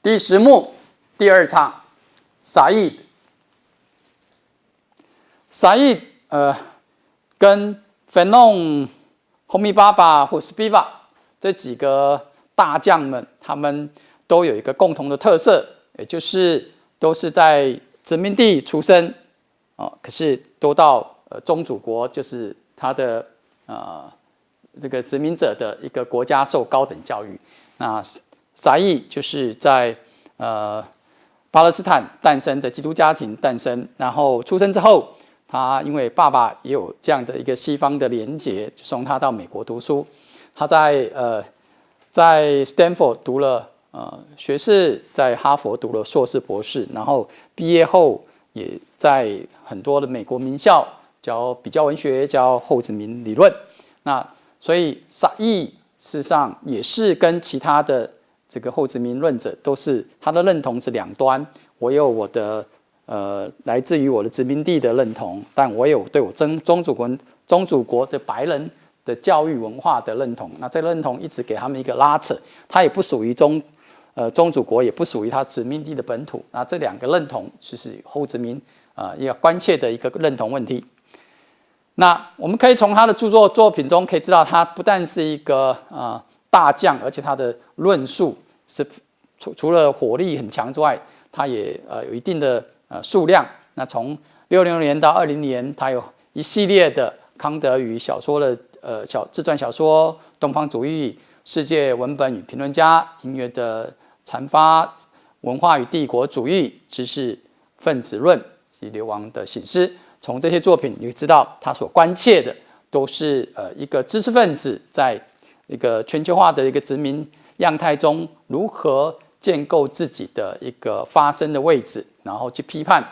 第10幕第2场，沙溢。沙溢跟 Fanon、Homi Bhabha 或 Spivak 这几个大将们，他们都有一个共同的特色，也就是都是在殖民地出生，可是都到宗主国，就是他的这个殖民者的一个国家受高等教育。那沙溢就是在巴勒斯坦诞生，在基督家庭诞生，然后出生之后，他因为爸爸也有这样的一个西方的连结，就送他到美国读书。他在Stanford 读了学士，在哈佛读了硕士博士，然后毕业后也在很多的美国名校教比较文学，教后殖民理论。那所以沙溢事实上也是跟其他的这个后殖民论者都是他的认同是两端，我有我的来自于我的殖民地的认同，但我有对我宗主国的白人的教育文化的认同。那这个认同一直给他们一个拉扯，他也不属于宗主国，也不属于他殖民地的本土。那这两个认同就是后殖民要关切的一个认同问题。那我们可以从他的作品中可以知道，他不但是一个大将，而且他的论述是除了火力很强之外，他也有一定的数量。那从60年到20年，他有一系列的康德语小说的自传小说、东方主义、世界文本与评论家、音乐的阐发、文化与帝国主义、知识分子论及流亡的醒思。从这些作品，你就知道他所关切的都是一个知识分子在一个全球化的一个殖民样态中，如何建构自己的一个发声的位置，然后去批判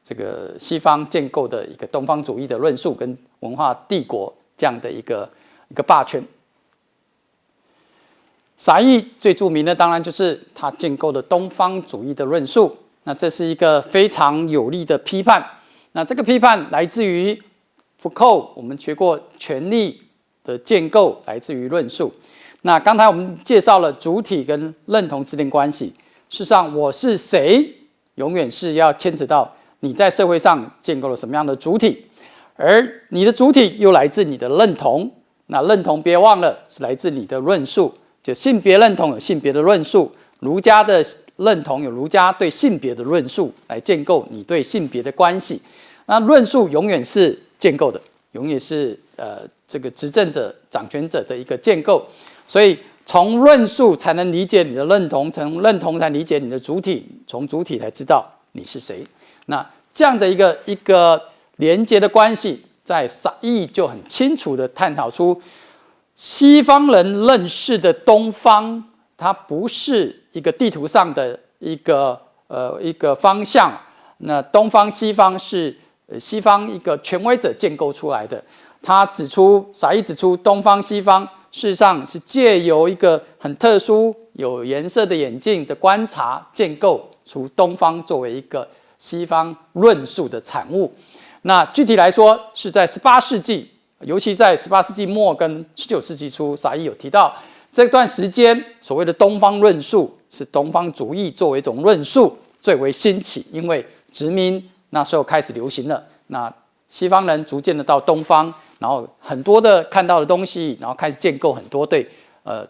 这个西方建构的一个东方主义的论述跟文化帝国这样的一个霸权。沙溢最著名的当然就是他建构的东方主义的论述，那这是一个非常有力的批判。那这个批判来自于福柯，我们学过权力的建构来自于论述。那刚才我们介绍了主体跟认同之间关系，事实上我是谁永远是要牵扯到你在社会上建构了什么样的主体，而你的主体又来自你的认同。那认同别忘了是来自你的论述，就性别认同有性别的论述，儒家的认同有儒家对性别的论述来建构你对性别的关系。那论述永远是建构的，永远是这个执政者、掌权者的一个建构。所以从论述才能理解你的认同，从认同才理解你的主体，从主体才知道你是谁。那这样的一个连接的关系，在沙溢就很清楚的探讨出西方人认识的东方，它不是一个地图上的一个方向。那东方西方是西方一个权威者建构出来的。沙溢指出，东方西方事实上是借由一个很特殊有颜色的眼镜的观察，建构出东方作为一个西方论述的产物。那具体来说，是在18世纪，尤其在18世纪末跟19世纪初，沙溢有提到这段时间所谓的东方论述，是东方主义作为一种论述最为兴起，因为殖民那时候开始流行了。那西方人逐渐的到东方，然后很多的看到的东西，然后开始建构很多对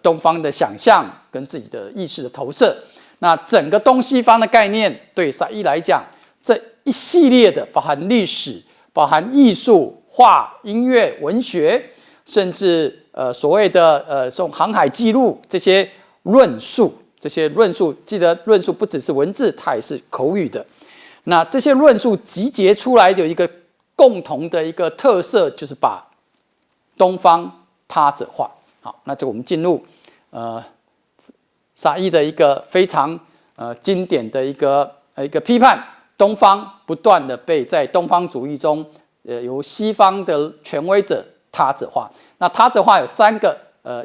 东方的想象跟自己的意识的投射。那整个东西方的概念对沙溢来讲，这一系列的包含历史、包含艺术、画、音乐、文学，甚至所谓的这种航海记录，这些论述，记得论述不只是文字，它也是口语的。那这些论述集结出来的一个共同的一个特色，就是把东方他者化。好，那这我们进入沙溢的一个非常经典的一个批判，东方不断的被在东方主义中由西方的权威者他者化。那他者化有3个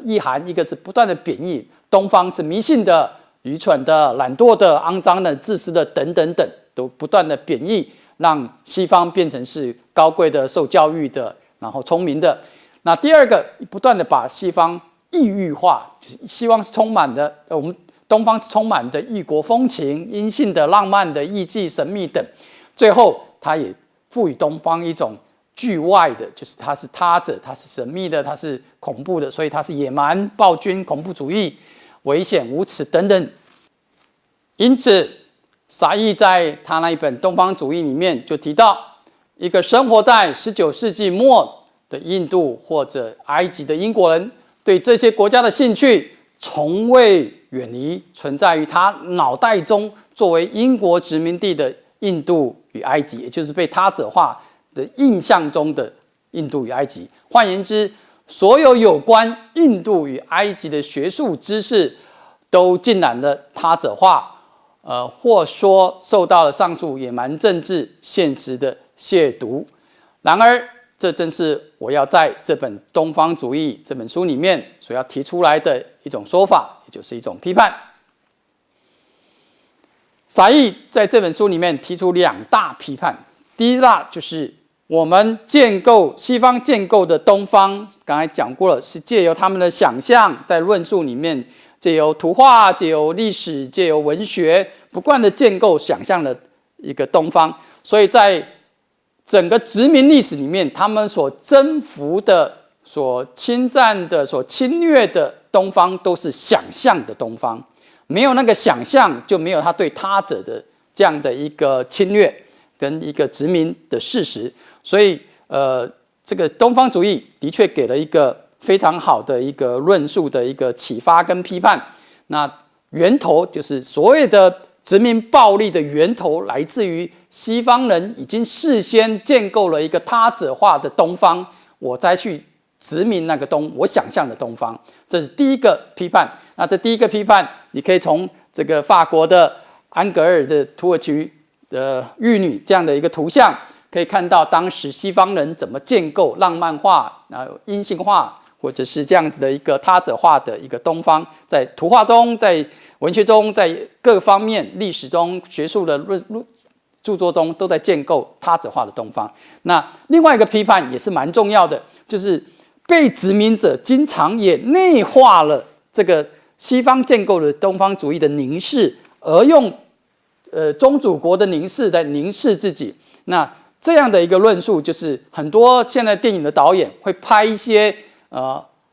意涵，一个是不断的贬义，东方是迷信的、愚蠢的、懒惰的、肮脏的、自私的等等等，都不断的贬义，让西方变成是高贵的、受教育的，然后聪明的。那第2个，不断的把西方异域化，就是希望是充满的。我们东方是充满的异国风情、阴性的、浪漫的、艺伎、神秘等。最后，他也赋予东方一种具外的，就是它是他者，它是神秘的，它是恐怖的，所以它是野蛮、暴君、恐怖主义、危险、无耻等等。因此，沙溢在他那一本《东方主义》里面就提到，一个生活在19世纪末的印度或者埃及的英国人，对这些国家的兴趣从未远离存在于他脑袋中作为英国殖民地的印度与埃及，也就是被他者化的印象中的印度与埃及。换言之，所有有关印度与埃及的学术知识都浸染了他者化，或说受到了上述野蛮政治现实的亵渎。然而，这正是我要在这本《东方主义》这本书里面所要提出来的一种说法，也就是一种批判。沙溢在这本书里面提出2大批判，第一大就是我们西方建构的东方，刚才讲过了，是借由他们的想象，在论述里面借由图画、借由历史、借由文学，不断的建构想象的一个东方。所以在整个殖民历史里面，他们所征服的、所侵占的、所侵略的东方，都是想象的东方。没有那个想象，就没有他对他者的这样的一个侵略跟一个殖民的事实。所以，这个东方主义的确给了一个非常好的一个论述的一个启发跟批判。那源头就是所谓的殖民暴力的源头，来自于西方人已经事先建构了一个他者化的东方，我再去殖民那个我想象的东方。这是第一个批判。那这第一个批判，你可以从这个法国的安格尔的土耳其的玉女这样的一个图像，可以看到当时西方人怎么建构浪漫化、阴性化，或者是这样子的一个他者化的一个东方，在图画中、在文学中、在各方面、历史中、学术的著作中，都在建构他者化的东方。那另外一个批判也是蛮重要的，就是被殖民者经常也内化了这个西方建构的东方主义的凝视，而用宗主国的凝视来凝视自己。那这样的一个论述，就是很多现在电影的导演会拍一些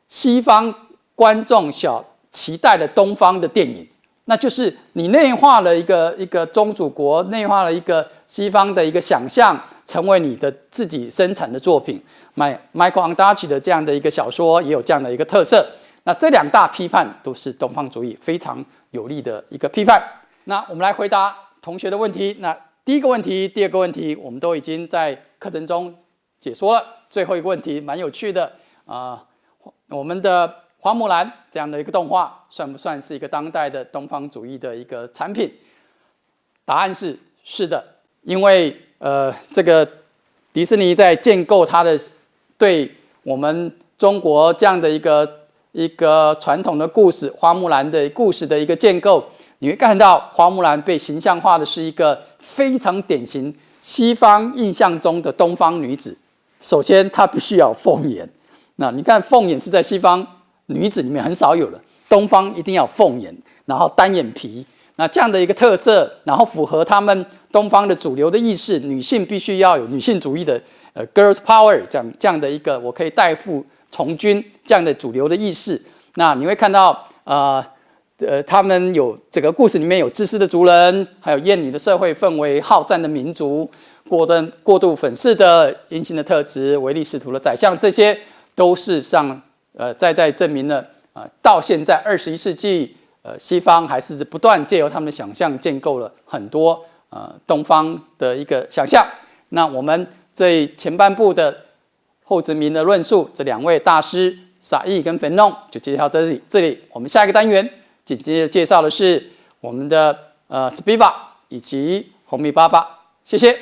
西方观众小期待的东方的电影，那就是你内化了一个宗主国，内化了一个西方的一个想象，成为你的自己生产的作品。Michael Ondaatje 的这样的一个小说也有这样的一个特色。那这2大批判都是东方主义非常有力的一个批判。那我们来回答同学的问题。那第一个问题、第二个问题，我们都已经在课程中解说了。最后一个问题蛮有趣的我们的花木兰这样的一个动画，算不算是一个当代的东方主义的一个产品？答案是是的，因为这个迪士尼在建构它的对我们中国这样的一个传统的故事，花木兰的故事的一个建构，你会看到花木兰被形象化的是一个非常典型西方印象中的东方女子。首先，她必须要有凤眼。那你看，凤眼是在西方女子里面很少有的，东方一定要有凤眼，然后单眼皮。那这样的一个特色，然后符合他们东方的主流的意识，女性必须要有女性主义的girls power 这样的一个我可以代父从军这样的主流的意识。那你会看到他们有这个故事里面有自私的族人，还有厌女的社会氛围、好战的民族、过度粉饰的阴性的特质、唯利是图的宰相，这些都是在证明了到现在21世纪西方还是不断借由他们的想象建构了很多东方的一个想象。那我们这前半部的后殖民的论述，这2位大师沙溢跟冯弄就介绍到这里。我们下一个单元紧接着介绍的是我们的Spiva 以及红米爸爸。谢谢。